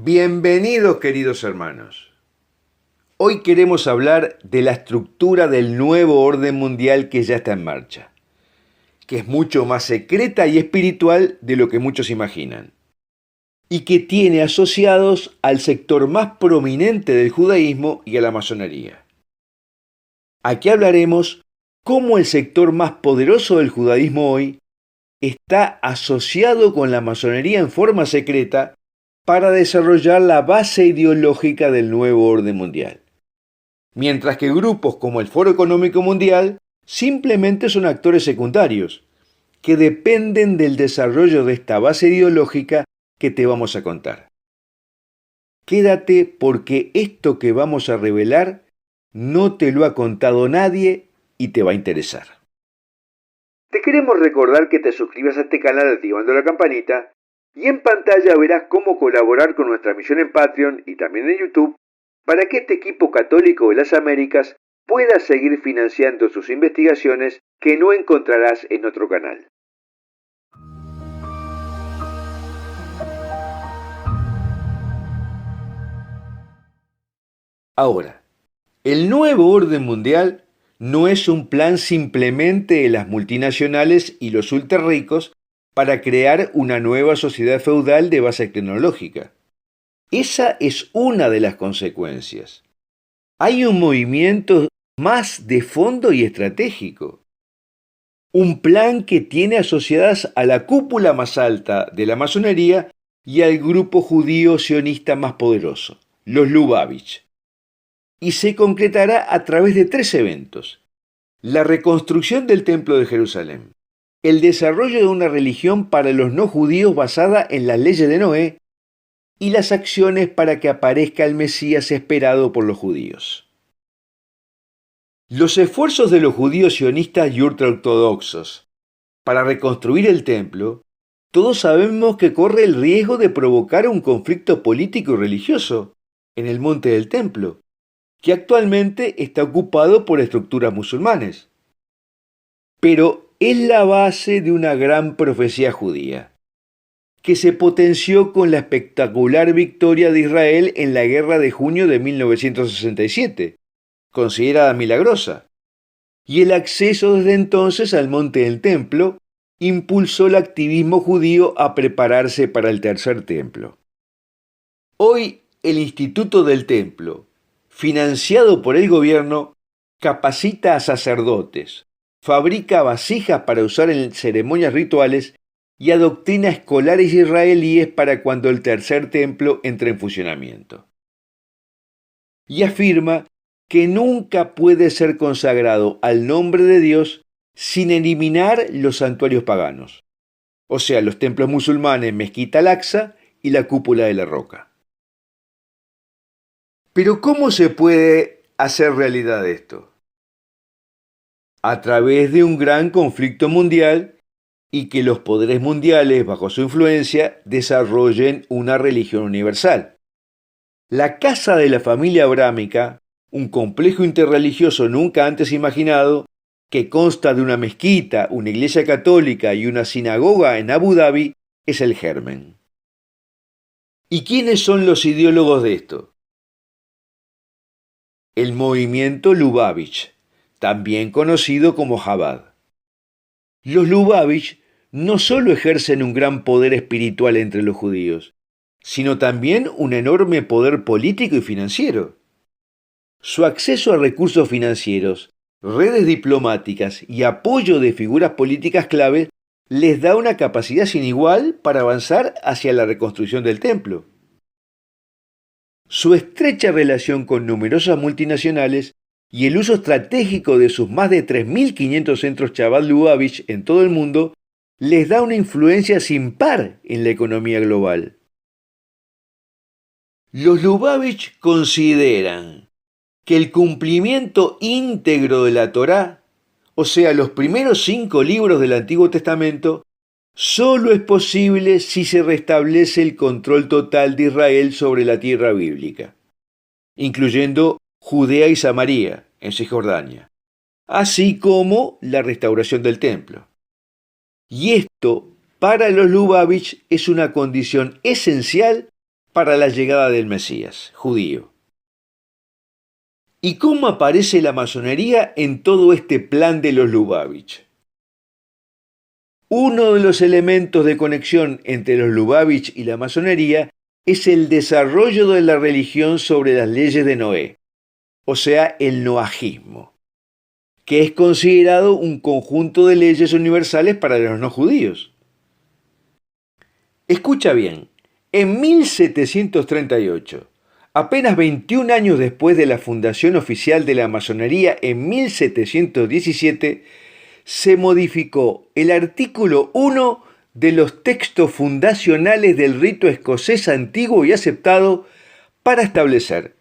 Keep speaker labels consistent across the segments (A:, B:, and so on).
A: Bienvenidos, queridos hermanos. Hoy queremos hablar de la estructura del nuevo orden mundial que ya está en marcha, que es mucho más secreta y espiritual de lo que muchos imaginan, y que tiene asociados al sector más prominente del judaísmo y a la masonería. Aquí hablaremos cómo el sector más poderoso del judaísmo hoy está asociado con la masonería en forma secreta para desarrollar la base ideológica del nuevo orden mundial. Mientras que grupos como el Foro Económico Mundial simplemente son actores secundarios, que dependen del desarrollo de esta base ideológica que te vamos a contar. Quédate porque esto que vamos a revelar no te lo ha contado nadie y te va a interesar. Te queremos recordar que te suscribas a este canal activando la campanita y en pantalla verás cómo colaborar con nuestra misión en Patreon y también en YouTube para que este equipo católico de las Américas pueda seguir financiando sus investigaciones que no encontrarás en otro canal. Ahora, el nuevo orden mundial no es un plan simplemente de las multinacionales y los ultrarricos para crear una nueva sociedad feudal de base tecnológica. Esa es una de las consecuencias. Hay un movimiento más de fondo y estratégico. Un plan que tiene asociadas a la cúpula más alta de la masonería y al grupo judío sionista más poderoso, los Lubavitch. Y se concretará a través de 3 eventos: la reconstrucción del Templo de Jerusalén, el desarrollo de una religión para los no judíos basada en las leyes de Noé y las acciones para que aparezca el Mesías esperado por los judíos. Los esfuerzos de los judíos sionistas y ultraortodoxos para reconstruir el templo, todos sabemos que corre el riesgo de provocar un conflicto político y religioso en el monte del templo, que actualmente está ocupado por estructuras musulmanes. Pero es la base de una gran profecía judía, que se potenció con la espectacular victoria de Israel en la Guerra de Junio de 1967, considerada milagrosa, y el acceso desde entonces al monte del templo impulsó el activismo judío a prepararse para el tercer templo. Hoy el Instituto del Templo, financiado por el gobierno, capacita a sacerdotes, fabrica vasijas para usar en ceremonias rituales y adoctrina a escolares israelíes para cuando el tercer templo entre en funcionamiento. Y afirma que nunca puede ser consagrado al nombre de Dios sin eliminar los santuarios paganos, o sea, los templos musulmanes Mezquita Al-Aqsa y la Cúpula de la Roca. Pero ¿cómo se puede hacer realidad esto? A través de un gran conflicto mundial y que los poderes mundiales, bajo su influencia, desarrollen una religión universal. La casa de la familia abrámica, un complejo interreligioso nunca antes imaginado, que consta de una mezquita, una iglesia católica y una sinagoga en Abu Dhabi, es el germen. ¿Y quiénes son los ideólogos de esto? El movimiento Lubavitch, también conocido como Chabad. Los Lubavitch no solo ejercen un gran poder espiritual entre los judíos, sino también un enorme poder político y financiero. Su acceso a recursos financieros, redes diplomáticas y apoyo de figuras políticas clave les da una capacidad sin igual para avanzar hacia la reconstrucción del templo. Su estrecha relación con numerosas multinacionales y el uso estratégico de sus más de 3.500 centros Chabad Lubavitch en todo el mundo les da una influencia sin par en la economía global. Los Lubavitch consideran que el cumplimiento íntegro de la Torá, o sea, los primeros 5 libros del Antiguo Testamento, solo es posible si se restablece el control total de Israel sobre la tierra bíblica, incluyendo Judea y Samaria, en Cisjordania, así como la restauración del templo. Y esto, para los Lubavitch, es una condición esencial para la llegada del Mesías, judío. ¿Y cómo aparece la masonería en todo este plan de los Lubavitch? Uno de los elementos de conexión entre los Lubavitch y la masonería es el desarrollo de la religión sobre las leyes de Noé, o sea, el noajismo, que es considerado un conjunto de leyes universales para los no judíos. Escucha bien, en 1738, apenas 21 años después de la fundación oficial de la masonería en 1717, se modificó el artículo 1 de los textos fundacionales del rito escocés antiguo y aceptado para establecer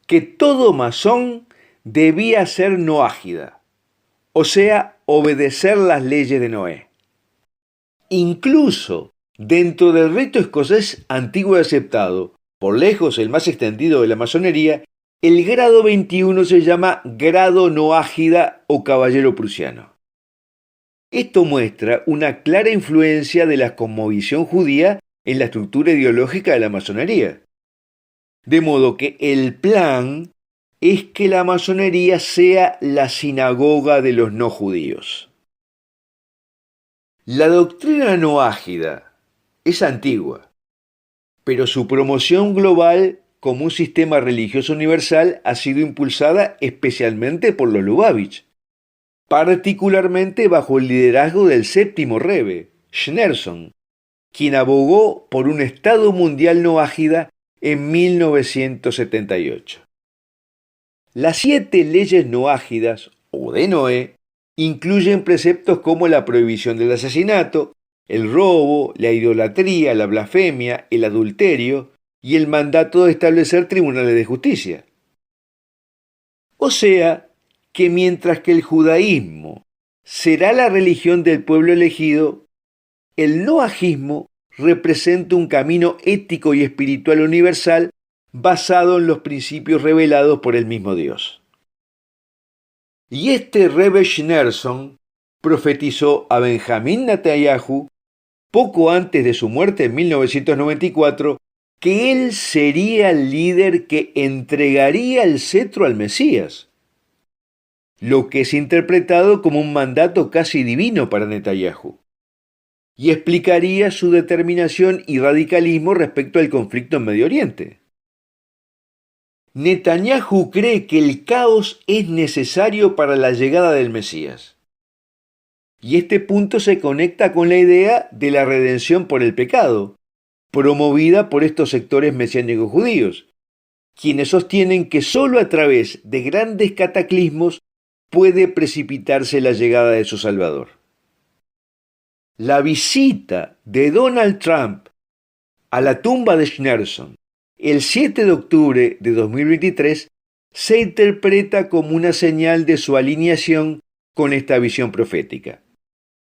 A: que todo masón debía ser noágida, o sea, obedecer las leyes de Noé. Incluso dentro del rito escocés antiguo y aceptado, por lejos el más extendido de la masonería, el grado 21 se llama grado noágida o caballero prusiano. Esto muestra una clara influencia de la cosmovisión judía en la estructura ideológica de la masonería. De modo que el plan es que la masonería sea la sinagoga de los no judíos. La doctrina noágida es antigua, pero su promoción global como un sistema religioso universal ha sido impulsada especialmente por los Lubavitch, particularmente bajo el liderazgo del séptimo Rebbe, Schneerson, quien abogó por un Estado mundial noágida en 1978. Las 7 leyes noágidas, o de Noé, incluyen preceptos como la prohibición del asesinato, el robo, la idolatría, la blasfemia, el adulterio y el mandato de establecer tribunales de justicia. O sea, que mientras que el judaísmo será la religión del pueblo elegido, el noajismo representa un camino ético y espiritual universal basado en los principios revelados por el mismo Dios. Y este Rebbe Schneerson profetizó a Benjamín Netanyahu poco antes de su muerte en 1994 que él sería el líder que entregaría el cetro al Mesías, lo que es interpretado como un mandato casi divino para Netanyahu, y explicaría su determinación y radicalismo respecto al conflicto en Medio Oriente. Netanyahu cree que el caos es necesario para la llegada del Mesías. Y este punto se conecta con la idea de la redención por el pecado, promovida por estos sectores mesiánicos judíos, quienes sostienen que sólo a través de grandes cataclismos puede precipitarse la llegada de su Salvador. La visita de Donald Trump a la tumba de Schneerson el 7 de octubre de 2023 se interpreta como una señal de su alineación con esta visión profética,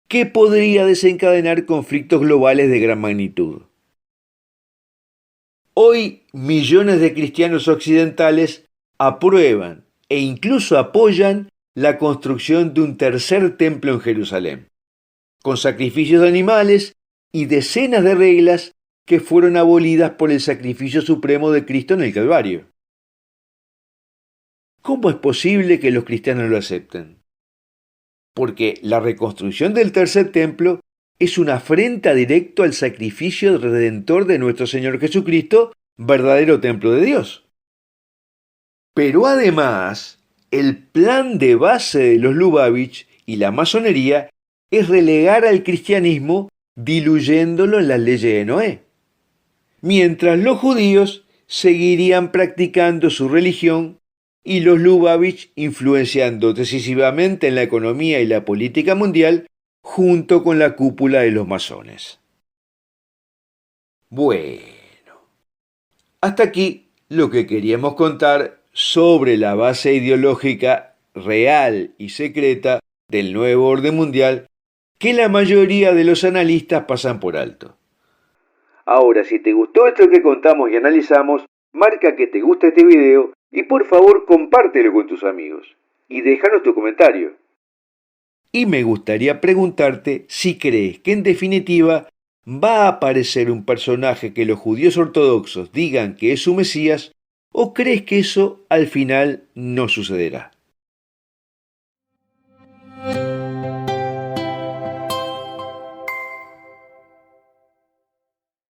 A: que podría desencadenar conflictos globales de gran magnitud. Hoy, millones de cristianos occidentales aprueban e incluso apoyan la construcción de un tercer templo en Jerusalén, con sacrificios de animales y decenas de reglas que fueron abolidas por el sacrificio supremo de Cristo en el Calvario. ¿Cómo es posible que los cristianos lo acepten? Porque la reconstrucción del tercer templo es una afrenta directa al sacrificio redentor de nuestro Señor Jesucristo, verdadero templo de Dios. Pero además, el plan de base de los Lubavitch y la masonería es relegar al cristianismo diluyéndolo en las leyes de Noé, mientras los judíos seguirían practicando su religión y los Lubavitch influenciando decisivamente en la economía y la política mundial junto con la cúpula de los masones. Bueno, hasta aquí lo que queríamos contar sobre la base ideológica real y secreta del nuevo orden mundial que la mayoría de los analistas pasan por alto. Ahora, si te gustó esto que contamos y analizamos, marca que te gusta este video y por favor compártelo con tus amigos y déjanos tu comentario. Y me gustaría preguntarte si crees que en definitiva ¿Va a aparecer un personaje que los judíos ortodoxos digan que es su Mesías? ¿O crees que eso al final no sucederá?